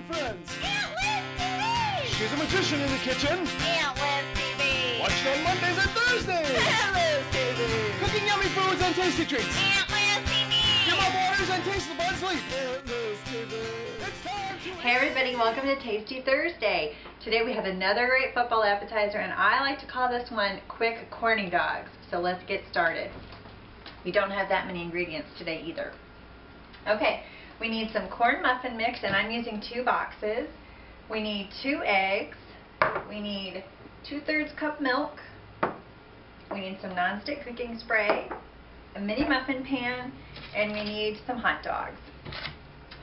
friends. Aunt Liz TV! She's a magician in the kitchen. Aunt Liz TV! Watched on Mondays and Thursdays. Aunt Liz TV! Cooking yummy foods and tasty treats. Aunt Liz TV! Your mouth waters and tastes the fun sleep. Aunt Liz TV. It's time to... Hey everybody, welcome to Tasty Thursday. Today we have another great football appetizer, and I like to call this one quick corny dogs. So let's get started. We don't have that many ingredients today either. Okay, we need some corn muffin mix, and I'm using 2 boxes. We need 2 eggs. We need 2/3 cup milk. We need some nonstick cooking spray, a mini muffin pan, and we need some hot dogs.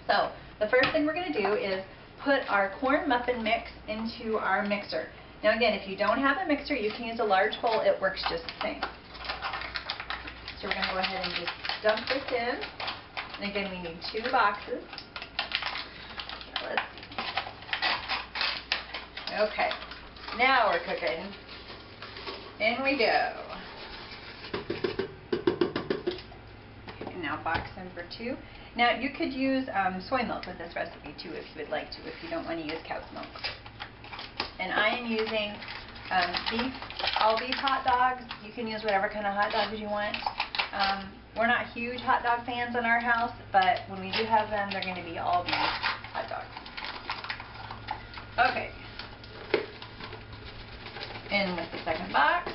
So the first thing we're going to do is put our corn muffin mix into our mixer. Now again, if you don't have a mixer, you can use a large bowl. It works just the same. So we're going to go ahead and just dump this in. And again, we need 2 boxes. Okay, now we're cooking. In we go. Okay, now box number 2. Now you could use soy milk with this recipe too if you would like to, if you don't want to use cow's milk. And I am using all beef hot dogs. You can use whatever kind of hot dogs you want. We're not huge hot dog fans in our house, but when we do have them, they're going to be all beef hot dogs. Okay. In with the second box.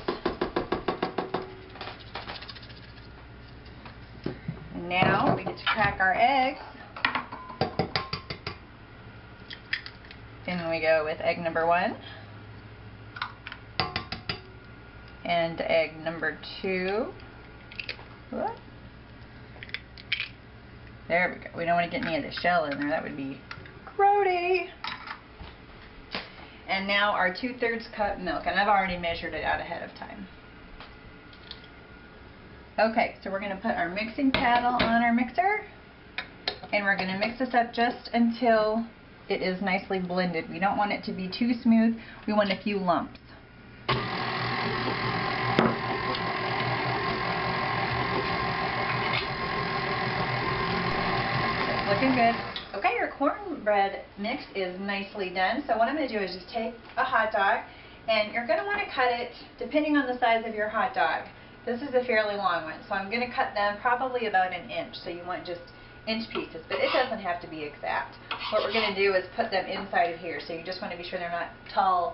And now we get to crack our eggs. In we go with egg number 1. And egg number 2. What? There we go. We don't want to get any of the shell in there. That would be grody. And now our 2/3 cup milk. And I've already measured it out ahead of time. Okay, so we're going to put our mixing paddle on our mixer. And we're going to mix this up just until it is nicely blended. We don't want it to be too smooth. We want a few lumps. Looking good. Okay, your cornbread mix is nicely done. So what I'm going to do is just take a hot dog, and you're going to want to cut it depending on the size of your hot dog. This is a fairly long one, so I'm going to cut them probably about 1 inch. So you want just inch pieces, but it doesn't have to be exact. What we're going to do is put them inside of here. So you just want to be sure they're not taller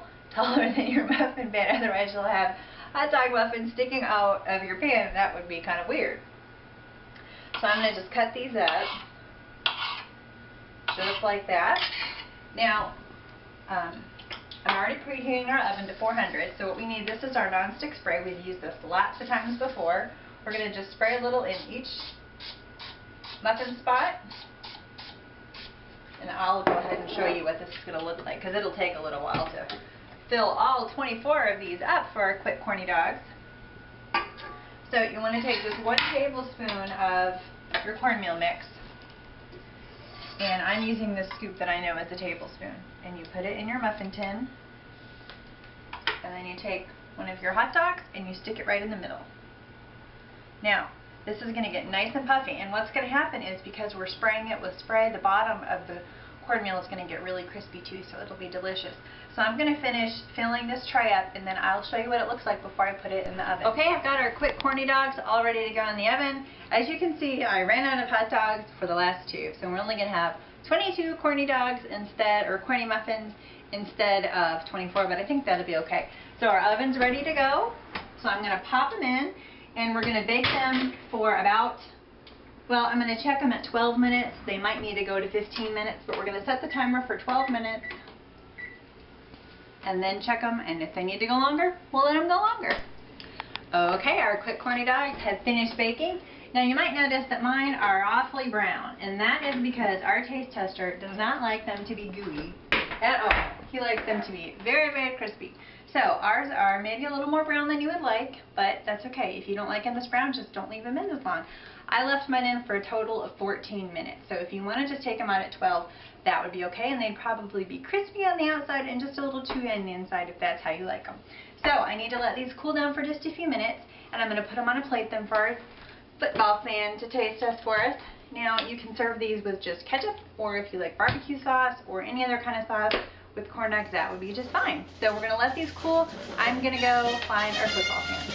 than your muffin pan. Otherwise you'll have hot dog muffins sticking out of your pan, and that would be kind of weird. So I'm going to just cut these up. Just like that. Now, I'm already preheating our oven to 400, so what we need, this is our nonstick spray. We've used this lots of times before. We're going to just spray a little in each muffin spot, and I'll go ahead and show you what this is going to look like, because it'll take a little while to fill all 24 of these up for our quick corny dogs. So you want to take just 1 tablespoon of your cornmeal mix. And I'm using this scoop that I know is a tablespoon. And you put it in your muffin tin. And then you take one of your hot dogs and you stick it right in the middle. Now, this is going to get nice and puffy. And what's going to happen is, because we're spraying it with spray, the bottom of the cornmeal is going to get really crispy too, so it'll be delicious. So I'm going to finish filling this tray up, and then I'll show you what it looks like before I put it in the oven. Okay, I've got our quick corny dogs all ready to go in the oven. As you can see, I ran out of hot dogs for the last 2, so we're only going to have 22 corny dogs instead, or corny muffins instead of 24, but I think that'll be okay. So our oven's ready to go, so I'm going to pop them in, and we're going to bake them for about, well, I'm going to check them at 12 minutes. They might need to go to 15 minutes, but we're going to set the timer for 12 minutes and then check them, and if they need to go longer, we'll let them go longer. Okay, our quick corny dogs have finished baking. Now you might notice that mine are awfully brown, and that is because our taste tester does not like them to be gooey at all. He likes them to be very, very crispy. So ours are maybe a little more brown than you would like, but that's okay. If you don't like them this brown, just don't leave them in this long. I left mine in for a total of 14 minutes. So if you want to just take them out at 12, that would be okay, and they'd probably be crispy on the outside and just a little chewy on the inside if that's how you like them. So I need to let these cool down for just a few minutes, and I'm going to put them on a plate then for our football fan to taste test for us. Now you can serve these with just ketchup, or if you like barbecue sauce or any other kind of sauce with corn dogs, that would be just fine. So we're gonna let these cool. I'm gonna go find our football fan.